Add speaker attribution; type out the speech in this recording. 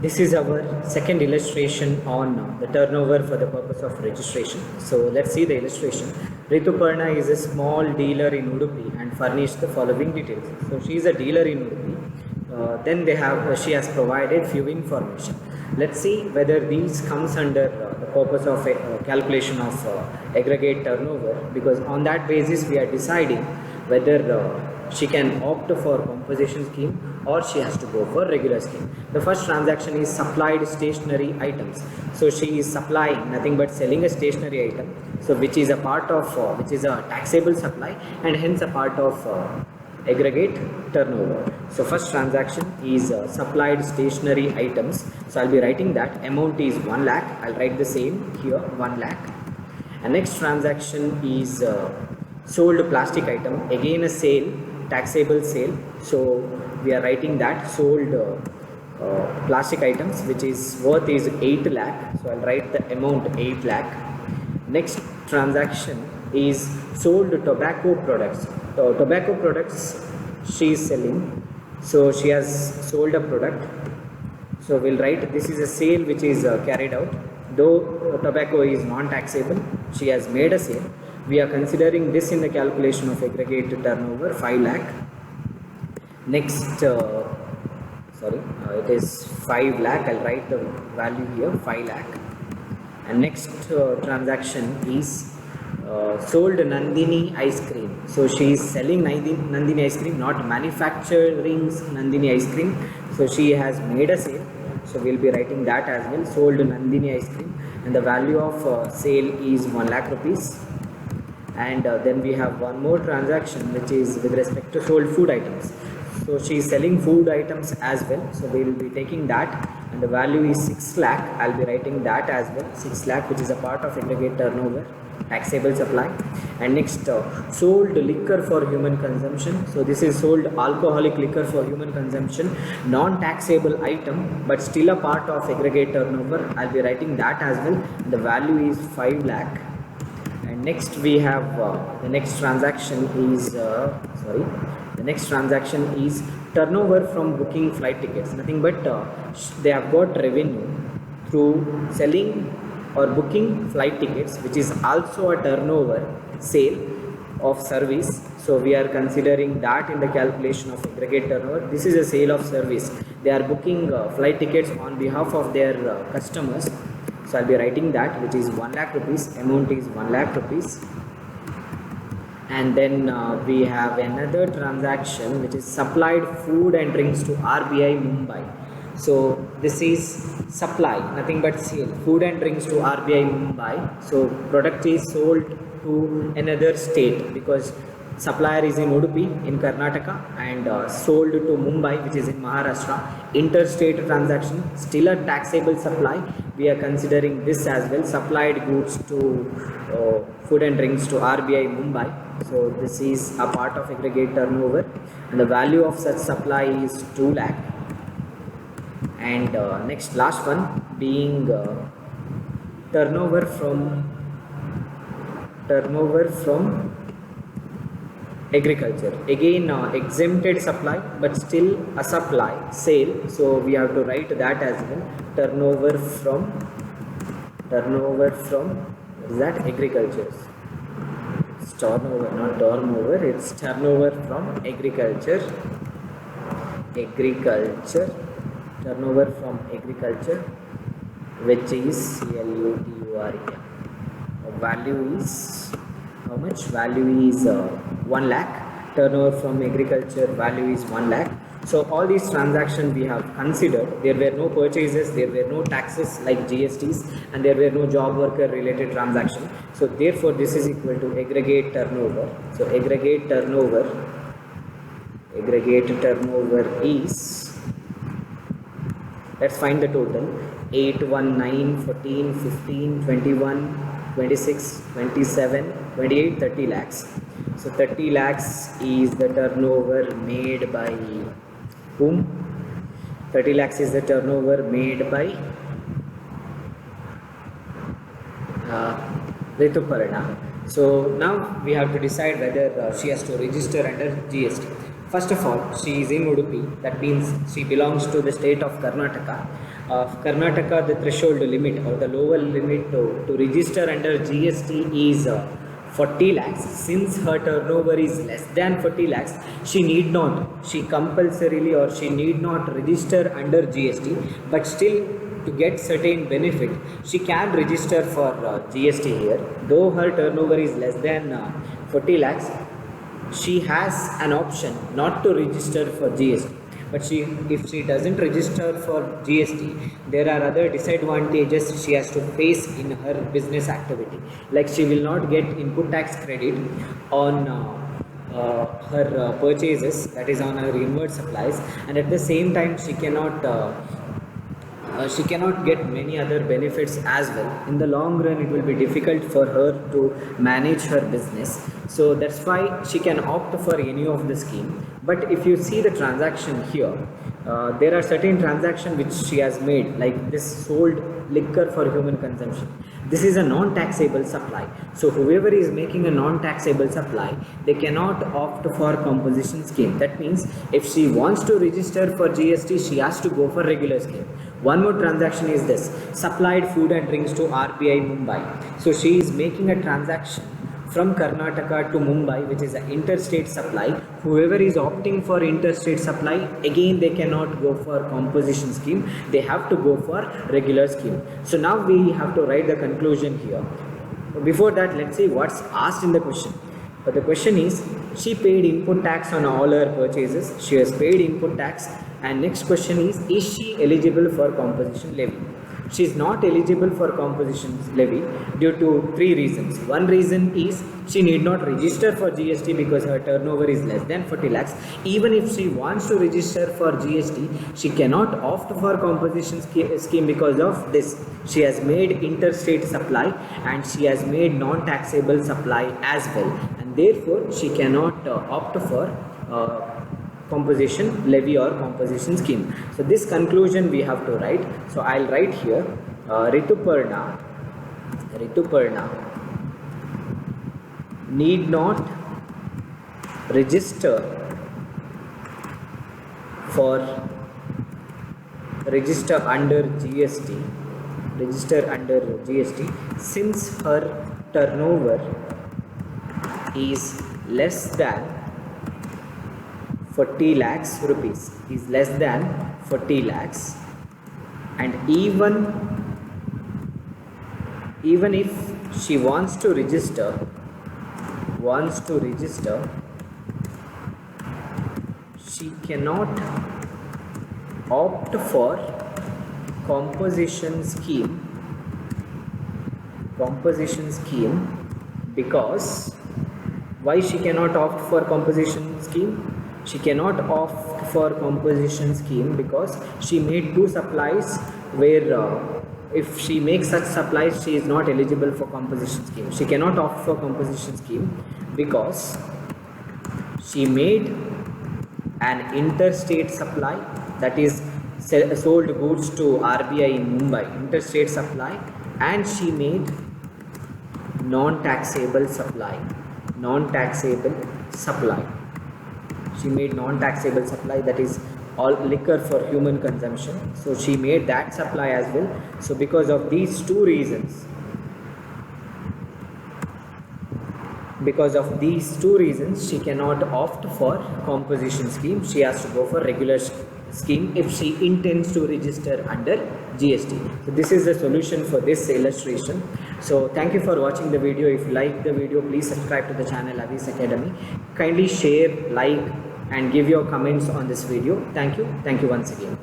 Speaker 1: This is our second illustration on the turnover for the purpose of registration. So let's see the illustration. Rituparna is a small dealer in Udupi and furnished the following details. So she is a dealer in Udupi. Then she has provided few information. Let's see whether these comes under the purpose of calculation of aggregate turnover, because on that basis we are deciding whether she can opt for composition scheme or she has to go for regular scheme. The first transaction is supplied stationery items. So she is supplying nothing but selling a stationery item, so which is a part of which is a taxable supply and hence a part of aggregate turnover. So first transaction is supplied stationery items. So I'll be writing that amount is 1 lakh. I'll write the same here, 1 lakh. And next transaction is sold plastic item, again a sale, taxable sale. So we are writing that sold plastic items which is worth is 8 lakh. So I'll write the amount 8 lakh. Next transaction is sold tobacco products. Tobacco products she is selling. So she has sold a product. So we'll write this is a sale which is carried out. Though tobacco is non-taxable, she has made a sale. We are considering this in the calculation of aggregate turnover, 5 lakh. Next, it is 5 lakh. I'll write the value here, 5 lakh. And next transaction is sold Nandini ice cream. So she is selling Nandini ice cream, not manufacturing Nandini ice cream. So she has made a sale. So we'll be writing that as well, sold Nandini ice cream, and the value of sale is 1 lakh rupees. And then we have one more transaction which is with respect to sold food items. So she is selling food items as well. So we will be taking that, and the value is 6 lakh. I'll be writing that as well, 6 lakh, which is a part of aggregate turnover, taxable supply. And next, sold liquor for human consumption. So this is sold alcoholic liquor for human consumption, non-taxable item, but still a part of aggregate turnover. I'll be writing that as well. The value is 5 lakh. And next we have the next transaction is turnover from booking flight tickets. Nothing but they have got revenue through selling or booking flight tickets, which is also a turnover, sale of service. So we are considering that in the calculation of aggregate turnover. This is a sale of service. They are booking flight tickets on behalf of their customers. So I'll be writing that, which is 1 lakh rupees, amount is 1 lakh rupees. And then we have another transaction which is supplied food and drinks to RBI Mumbai. So this is supply, nothing but sale, food and drinks to RBI Mumbai. So product is sold to another state, because supplier is in Udupi in Karnataka and sold to Mumbai, which is in Maharashtra. Interstate transaction, still a taxable supply. We are considering this as well, supplied goods to food and drinks to RBI Mumbai. So this is a part of aggregate turnover, and the value of such supply is 2 lakh. And next, last one being turnover from agriculture. Again exempted supply, but still a supply, sale. So we have to write that as well, turnover from what is that, agriculture. It's turnover, not turnover, it's turnover from agriculture, turnover from agriculture, which is CLUTURE. Value is how much? Value is 1 lakh. Turnover from agriculture, value is 1 lakh. So all these transactions we have considered. There were no purchases, there were no taxes like GSTs, and there were no job worker related transactions. So therefore this is equal to aggregate turnover. So aggregate turnover is, let's find the total, 8, 1, 9, 14, 15, 21, 26, 27, 28, 30 lakhs. So 30 lakhs is the turnover made by whom? 30 lakhs is the turnover made by Rituparna. So now we have to decide whether she has to register under GST. First of all, she is in Udupi. That means she belongs to the state of Karnataka. Karnataka, the threshold limit or the lower limit to register under GST is 40 lakhs. Since her turnover is less than 40 lakhs, she compulsorily or she need not register under GST, but still to get certain benefit, she can register for GST here. Though her turnover is less than 40 lakhs, she has an option not to register for GST. But if she doesn't register for GST, there are other disadvantages she has to face in her business activity. Like she will not get input tax credit on her purchases, that is on her inward supplies, and at the same time she cannot get many other benefits as well. In the long run, it will be difficult for her to manage her business. So that's why she can opt for any of the scheme. But if you see the transaction here, there are certain transactions which she has made, like this sold liquor for human consumption. This is a non-taxable supply. So whoever is making a non-taxable supply, they cannot opt for composition scheme. That means if she wants to register for GST, she has to go for regular scheme. One more transaction is this: supplied food and drinks to RBI Mumbai. So she is making a transaction from Karnataka to Mumbai, which is an interstate supply. Whoever is opting for interstate supply, again they cannot go for composition scheme. They have to go for regular scheme. So now we have to write the conclusion here. Before that, let's see what's asked in the question. But the question is, she paid input tax on all her purchases. She has paid input tax. And next question is she eligible for composition levy? She is not eligible for composition levy due to three reasons. One reason is she need not register for GST because her turnover is less than 40 lakhs. Even if she wants to register for GST, she cannot opt for composition scheme because of this. She has made interstate supply and she has made non-taxable supply as well, and therefore she cannot opt for composition levy or composition scheme. So this conclusion we have to write. So I'll write here Rituparna need not register under GST since her turnover is less than 40 lakhs rupees, is less than 40 lakhs, and even if she wants to register, she cannot opt for composition scheme because why she cannot opt for composition scheme? She cannot opt for composition scheme because she made two supplies where if she makes such supplies, she is not eligible for composition scheme. She cannot opt for composition scheme because she made an interstate supply, that is sold goods to RBI in Mumbai, interstate supply, and she made non-taxable supply. She made non-taxable supply, that is all liquor for human consumption. So she made that supply as well. So because of these two reasons, she cannot opt for composition scheme. She has to go for regular scheme if she intends to register under GST. So this is the solution for this illustration. So thank you for watching the video. If you like the video, please subscribe to the channel Avi's Academy. Kindly share, like and give your comments on this video. Thank you once again.